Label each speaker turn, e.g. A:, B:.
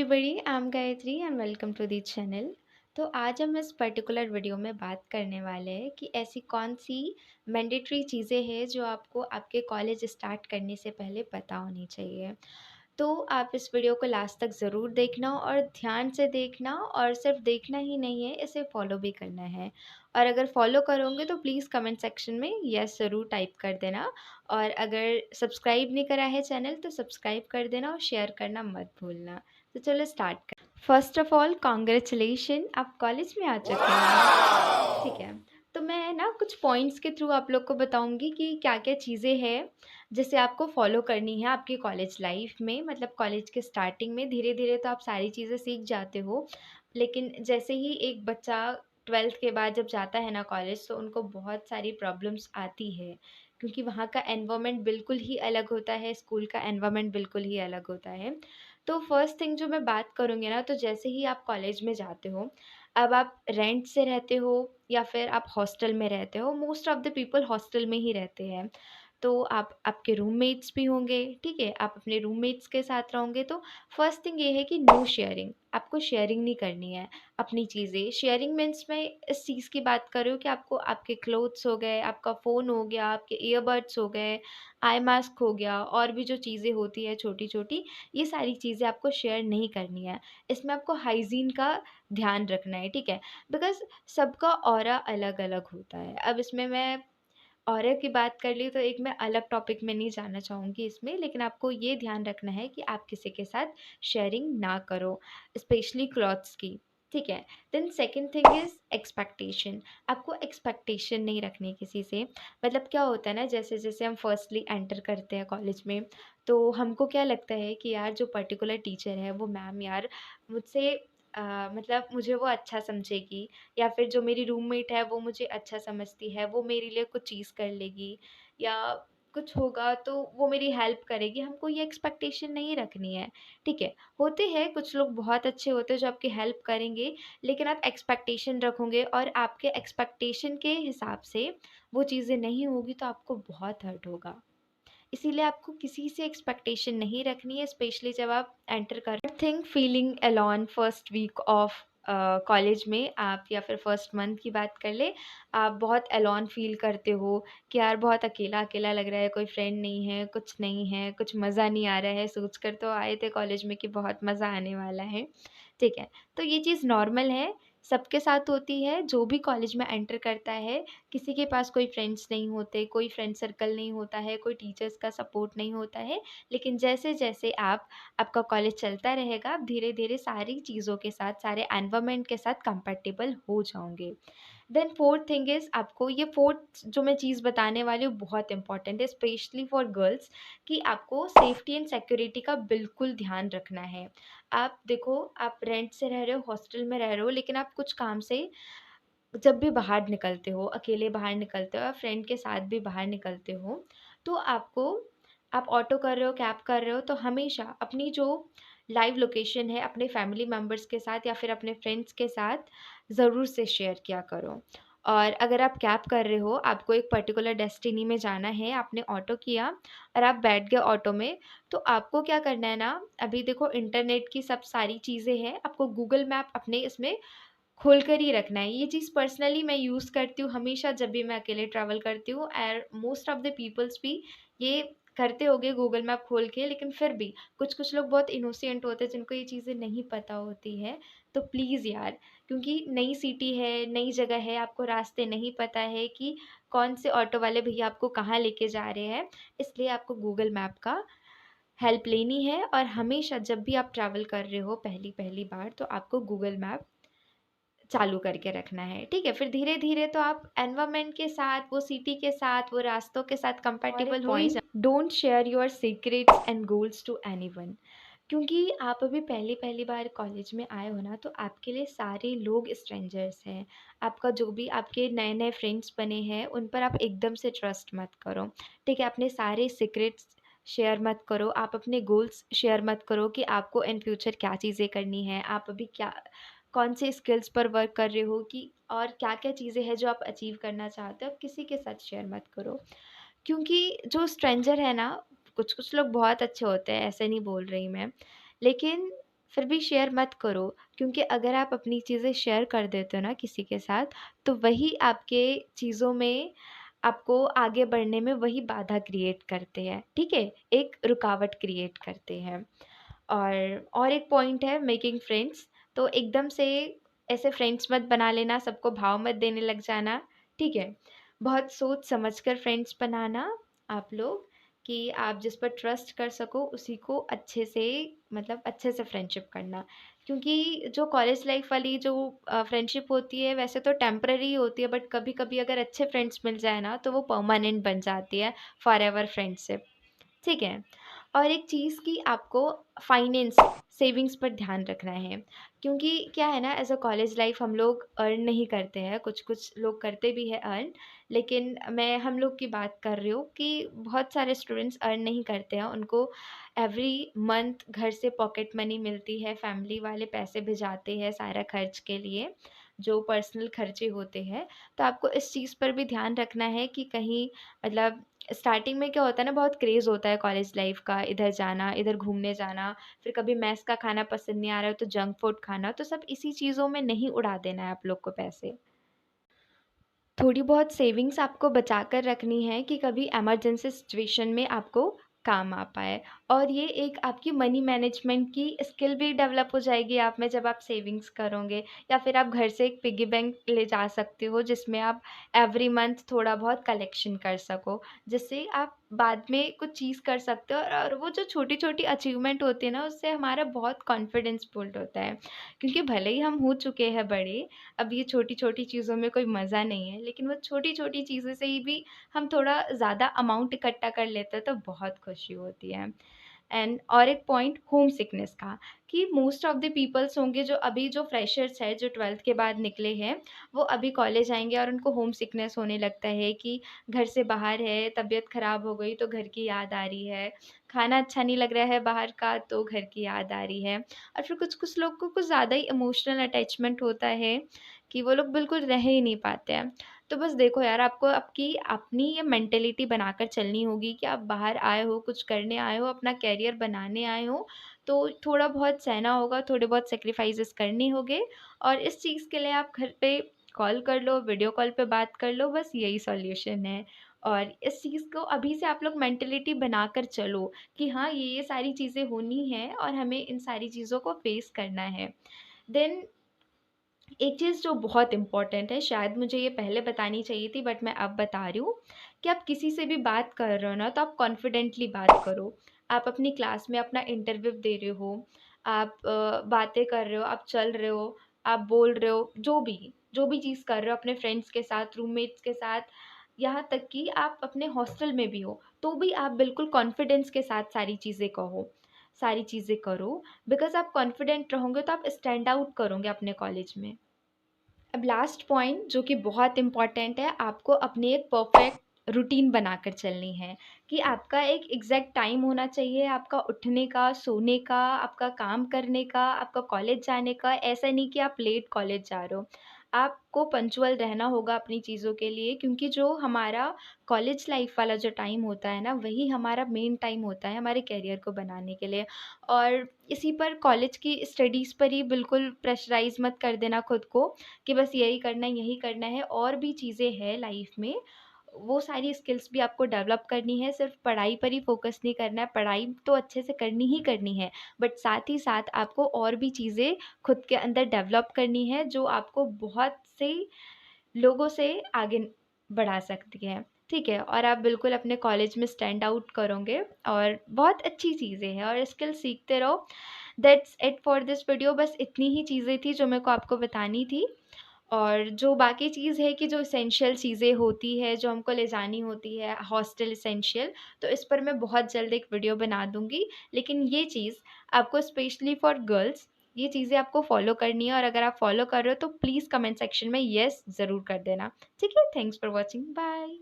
A: Everybody, I am Gayatri and welcome to the channel. तो आज हम इस पर्टिकुलर वीडियो में बात करने वाले हैं कि ऐसी कौन सी मैंडेटरी चीज़ें हैं जो आपको आपके कॉलेज स्टार्ट करने से पहले पता होनी चाहिए। तो आप इस वीडियो को लास्ट तक ज़रूर देखना और ध्यान से देखना, और सिर्फ देखना ही नहीं है, इसे फॉलो भी करना है। और अगर फॉलो करोगे तो प्लीज़ कमेंट सेक्शन में यस ज़रूर टाइप कर देना। और अगर सब्सक्राइब नहीं करा है चैनल तो सब्सक्राइब कर देना और शेयर करना मत भूलना। तो चलो स्टार्ट कर। फर्स्ट ऑफ ऑल कॉन्ग्रेचुलेशन, आप कॉलेज में आ चुके हैं। ठीक है, तो मैं ना कुछ पॉइंट्स के थ्रू आप लोग को बताऊंगी कि क्या क्या चीज़ें हैं जिसे आपको फॉलो करनी है आपकी कॉलेज लाइफ में। मतलब कॉलेज के स्टार्टिंग में धीरे धीरे तो आप सारी चीज़ें सीख जाते हो, लेकिन जैसे ही एक बच्चा 12th के बाद जब जाता है ना कॉलेज, तो उनको बहुत सारी प्रॉब्लम्स आती है, क्योंकि वहाँ का एनवायरनमेंट बिल्कुल ही अलग होता है, स्कूल का एनवायरनमेंट बिल्कुल ही अलग होता है। तो फर्स्ट थिंग जो मैं बात करूँगी ना, तो जैसे ही आप कॉलेज में जाते हो, अब आप रेंट से रहते हो या फिर आप हॉस्टल में रहते हो, most of the people hostel में ही रहते हैं। तो आप आपके रूममेट्स भी होंगे, ठीक है? आप अपने रूममेट्स के साथ रहोगे, तो फर्स्ट थिंग ये है कि नो शेयरिंग, आपको शेयरिंग नहीं करनी है अपनी चीज़ें। शेयरिंग मीन्स मैं इस चीज़ की बात कर रही हूँ कि आपको आपके क्लोथ्स हो गए, आपका फ़ोन हो गया, आपके ईयरबड्स हो गए, आई मास्क हो गया, और भी जो चीज़ें होती है छोटी-छोटी, ये सारी चीज़ें आपको शेयर नहीं करनी है। इसमें आपको हाइजीन का ध्यान रखना है, ठीक है? बिकॉज़ सबका ऑरा अलग-अलग होता है। अब इसमें मैं ऑरा की बात कर ली तो एक मैं अलग टॉपिक में नहीं जाना चाहूँगी इसमें, लेकिन आपको ये ध्यान रखना है कि आप किसी के साथ शेयरिंग ना करो, स्पेशली क्लॉथ्स की, ठीक है? Then second thing is expectation. आपको एक्सपेक्टेशन नहीं रखनी किसी से। मतलब क्या होता है ना, जैसे-जैसे हम फर्स्टली एंटर करते हैं कॉलेज में, तो हमको क्या लगता है कि यार जो पर्टिकुलर टीचर है वो मैम यार मुझसे मतलब मुझे वो अच्छा समझेगी, या फिर जो मेरी रूममेट है वो मुझे अच्छा समझती है, वो मेरे लिए कुछ चीज़ कर लेगी, या कुछ होगा तो वो मेरी हेल्प करेगी। हमको ये एक्सपेक्टेशन नहीं रखनी है, ठीक है? होते हैं कुछ लोग बहुत अच्छे होते हैं जो आपकी हेल्प करेंगे, लेकिन आप एक्सपेक्टेशन रखोगे और आपके एक्सपेक्टेशन के हिसाब से वो चीज़ें नहीं होगी तो आपको बहुत हर्ट होगा। इसीलिए आपको किसी से एक्सपेक्टेशन नहीं रखनी है, स्पेशली जब आप एंटर कर think feeling alone first week of college में आप, या फिर फर्स्ट मंथ की बात कर ले, आप बहुत अलोन फील करते हो कि यार बहुत अकेला अकेला लग रहा है, कोई फ्रेंड नहीं है, कुछ नहीं है, कुछ मज़ा नहीं आ रहा है। सोच कर तो आए थे कॉलेज में कि बहुत मज़ा आने वाला है, ठीक है? तो ये चीज़ नॉर्मल है, सबके साथ होती है। जो भी कॉलेज में एंटर करता है, किसी के पास कोई फ्रेंड्स नहीं होते, कोई फ्रेंड सर्कल नहीं होता है, कोई टीचर्स का सपोर्ट नहीं होता है। लेकिन जैसे-जैसे आपका कॉलेज चलता रहेगा, आप धीरे-धीरे सारी चीज़ों के साथ, सारे एनवायरनमेंट के साथ कंफर्टेबल हो जाओगे। देन फोर्थ थिंग इज़, आपको ये फोर्थ जो मैं चीज़ बताने वाली हूँ बहुत इंपॉर्टेंट है, स्पेशली फॉर गर्ल्स, कि आपको सेफ्टी एंड सिक्योरिटी का बिल्कुल ध्यान रखना है। आप देखो, आप रेंट से रह रहे हो, हॉस्टल में रह रहे हो, लेकिन आप कुछ काम से जब भी बाहर निकलते हो, अकेले बाहर निकलते हो या फ्रेंड के साथ भी बाहर निकलते हो, तो आप ऑटो कर रहे हो, कैब कर रहे हो, तो हमेशा अपनी जो लाइव लोकेशन है अपने फैमिली मेंबर्स के साथ या फिर अपने फ्रेंड्स के साथ ज़रूर से शेयर किया करो। और अगर आप कैब कर रहे हो, आपको एक पर्टिकुलर डेस्टिनी में जाना है, आपने ऑटो किया और आप बैठ गए ऑटो में, तो आपको क्या करना है ना, अभी देखो इंटरनेट की सब सारी चीज़ें हैं, आपको गूगल मैप अपने इसमें खोल कर ही रखना है। ये चीज़ पर्सनली मैं यूज़ करती हूँ हमेशा जब भी मैं अकेले ट्रैवल करती हूँ, and most of the peoples भी ये करते होंगे गूगल मैप खोल के, लेकिन फिर भी कुछ-कुछ लोग बहुत इनोसेंट होते हैं जिनको ये चीज़ें नहीं पता होती हैं। तो प्लीज़ यार, क्योंकि नई सिटी है, नई जगह है, आपको रास्ते नहीं पता है कि कौन से ऑटो वाले भैया आपको कहाँ लेके जा रहे हैं, इसलिए आपको गूगल मैप का हेल्प लेनी है। और हमेशा जब भी आप ट्रैवल कर रहे हो पहली-पहली बार, तो आपको गूगल मैप चालू करके रखना है, ठीक है? फिर धीरे-धीरे तो आप एनवायरनमेंट के साथ, वो सिटी के साथ, वो रास्तों के साथ कंफर्टेबल हो ही जा। Don't share your secrets and goals to anyone, क्योंकि आप अभी पहली-पहली बार कॉलेज में आए हो ना, तो आपके लिए सारे लोग स्ट्रेंजर्स हैं। आपका जो भी आपके नए-नए फ्रेंड्स बने हैं, उन पर आप एकदम से ट्रस्ट मत करो, ठीक है? अपने सारे सीक्रेट्स शेयर मत करो, आप अपने गोल्स शेयर मत करो कि आपको इन फ्यूचर क्या चीज़ें करनी है, आप अभी क्या कौन से स्किल्स पर वर्क कर रहे हो, कि और क्या-क्या चीज़ें हैं जो आप अचीव करना चाहते हो, आप किसी के साथ शेयर मत करो। क्योंकि जो स्ट्रेंजर है ना, कुछ-कुछ लोग बहुत अच्छे होते हैं, ऐसे नहीं बोल रही मैं। लेकिन फिर भी शेयर मत करो, क्योंकि अगर आप अपनी चीज़ें शेयर कर देते हो ना किसी के साथ, तो वही आपके चीज़ों में आपको आगे बढ़ने में वही बाधा क्रिएट करते हैं, ठीक है? एक रुकावट क्रिएट करते हैं। और एक पॉइंट है मेकिंग फ्रेंड्स। तो एकदम से ऐसे फ्रेंड्स मत बना लेना, सबको भाव मत देने लग जाना, ठीक है? बहुत सोच समझ कर फ्रेंड्स बनाना आप लोग, कि आप जिस पर ट्रस्ट कर सको उसी को अच्छे से, मतलब अच्छे से फ्रेंडशिप करना। क्योंकि जो कॉलेज लाइफ वाली जो फ्रेंडशिप होती है वैसे तो टेम्पररी होती है, बट कभी-कभी अगर अच्छे फ्रेंड्स मिल जाए ना तो वो परमानेंट बन जाती है, फॉरएवर फ्रेंडशिप। ठीक है। और एक चीज़ कि आपको फाइनेंस, सेविंग्स पर ध्यान रखना है, क्योंकि क्या है ना, एज अ कॉलेज लाइफ हम लोग अर्न नहीं करते हैं, कुछ कुछ लोग करते भी हैं अर्न, लेकिन मैं हम लोग की बात कर रही हूँ कि बहुत सारे स्टूडेंट्स अर्न नहीं करते हैं, उनको एवरी मंथ घर से पॉकेट मनी मिलती है, फैमिली वाले पैसे भिजाते हैं सारा खर्च के लिए, जो पर्सनल खर्चे होते हैं। तो आपको इस चीज़ पर भी ध्यान रखना है कि कहीं, मतलब स्टार्टिंग में क्या होता है ना, बहुत क्रेज़ होता है कॉलेज लाइफ़ का, इधर जाना, इधर घूमने जाना, फिर कभी मेस का खाना पसंद नहीं आ रहा है तो जंक फूड खाना, तो सब इसी चीज़ों में नहीं उड़ा देना है आप लोग को पैसे। थोड़ी बहुत सेविंग्स आपको बचा कर रखनी है कि कभी इमरजेंसी सिचुएशन में आपको काम आ पाए। और ये एक आपकी मनी मैनेजमेंट की स्किल भी डेवलप हो जाएगी आप में, जब आप सेविंग्स करोगे, या फिर आप घर से एक पिगी बैंक ले जा सकते हो जिसमें आप एवरी मंथ थोड़ा बहुत कलेक्शन कर सको, जिससे आप बाद में कुछ चीज़ कर सकते हो। और वो जो छोटी छोटी अचीवमेंट होती है ना, उससे हमारा बहुत कॉन्फिडेंस बिल्ड होता है, क्योंकि भले ही हम हो चुके हैं बड़े, अब ये छोटी-छोटी चीज़ों में कोई मज़ा नहीं है, लेकिन वो छोटी-छोटी चीज़ों से ही भी हम थोड़ा ज़्यादा अमाउंट इकट्ठा कर लेते हैं, तो बहुत खुशी होती है। एंड और एक पॉइंट होम सिकनेस का, कि मोस्ट ऑफ द पीपल्स होंगे जो अभी जो फ्रेशर्स हैं, जो 12th के बाद निकले हैं, वो अभी कॉलेज आएँगे और उनको होम सिकनेस होने लगता है कि घर से बाहर है, तबीयत ख़राब हो गई तो घर की याद आ रही है, खाना अच्छा नहीं लग रहा है बाहर का तो घर की याद आ रही है। और फिर कुछ-कुछ लोग को कुछ ज़्यादा ही इमोशनल अटैचमेंट होता है, कि वो लोग बिल्कुल रह ही नहीं पाते हैं। तो बस देखो यार, आपको आपकी अपनी ये मेंटालिटी बनाकर चलनी होगी कि आप बाहर आए हो, कुछ करने आए हो, अपना करियर बनाने आए हो, तो थोड़ा बहुत सहना होगा, थोड़े बहुत सैक्रिफाइसेस करने होंगे। और इस चीज़ के लिए आप घर पे कॉल कर लो, वीडियो कॉल पे बात कर लो, बस यही सॉल्यूशन है। और इस चीज़ को अभी से आप लोग मेंटालिटी बनाकर चलो, कि हाँ, ये सारी चीज़ें होनी हैं और हमें इन सारी चीज़ों को फेस करना है। देन एक चीज़ जो बहुत इम्पोर्टेंट है, शायद मुझे ये पहले बतानी चाहिए थी बट मैं अब बता रही हूँ, कि आप किसी से भी बात कर रहे हो ना, तो आप कॉन्फिडेंटली बात करो। आप अपनी क्लास में अपना इंटरव्यू दे रहे हो, आप बातें कर रहे हो, आप चल रहे हो, आप बोल रहे हो, जो भी चीज़ कर रहे हो अपने फ्रेंड्स के साथ, रूममेट्स के साथ, यहाँ तक कि आप अपने हॉस्टल में भी हो, तो भी आप बिल्कुल कॉन्फिडेंस के साथ सारी चीज़ें कहो, सारी चीज़ें करो। बिकॉज़ आप कॉन्फिडेंट रहोगे तो आप स्टैंड आउट करोगे अपने कॉलेज में। अब लास्ट पॉइंट जो कि बहुत इम्पॉर्टेंट है, आपको अपनी एक परफेक्ट रूटीन बनाकर चलनी है, कि आपका एक एग्जैक्ट टाइम होना चाहिए, आपका उठने का, सोने का, आपका काम करने का, आपका कॉलेज जाने का। ऐसा नहीं कि आप लेट कॉलेज जा रहे हो, आपको पंचुअल रहना होगा अपनी चीज़ों के लिए, क्योंकि जो हमारा कॉलेज लाइफ वाला जो टाइम होता है ना, वही हमारा मेन टाइम होता है हमारे करियर को बनाने के लिए। और इसी पर, कॉलेज की स्टडीज़ पर ही बिल्कुल प्रेशराइज मत कर देना खुद को, कि बस यही करना है, यही करना है, और भी चीज़ें हैं लाइफ में, वो सारी स्किल्स भी आपको डेवलप करनी है, सिर्फ पढ़ाई पर ही फ़ोकस नहीं करना है, पढ़ाई तो अच्छे से करनी ही करनी है, बट साथ ही साथ आपको और भी चीज़ें खुद के अंदर डेवलप करनी है, जो आपको बहुत से लोगों से आगे बढ़ा सकती है, ठीक है? और आप बिल्कुल अपने कॉलेज में स्टैंड आउट करोगे, और बहुत अच्छी चीज़ें हैं, और स्किल सीखते रहो। That's it for this video, बस इतनी ही चीज़ें थी जो मेरे को आपको बतानी थी। और जो बाकी चीज़ है, कि जो एसेंशियल चीज़ें होती है, जो हमको ले जानी होती है, हॉस्टल एसेंशियल, तो इस पर मैं बहुत जल्द एक वीडियो बना दूँगी। लेकिन ये चीज़ आपको स्पेशली फॉर गर्ल्स, ये चीज़ें आपको फ़ॉलो करनी है, और अगर आप फ़ॉलो कर रहे हो तो प्लीज़ कमेंट सेक्शन में येस ज़रूर कर देना। ठीक है? Thanks for watching, bye.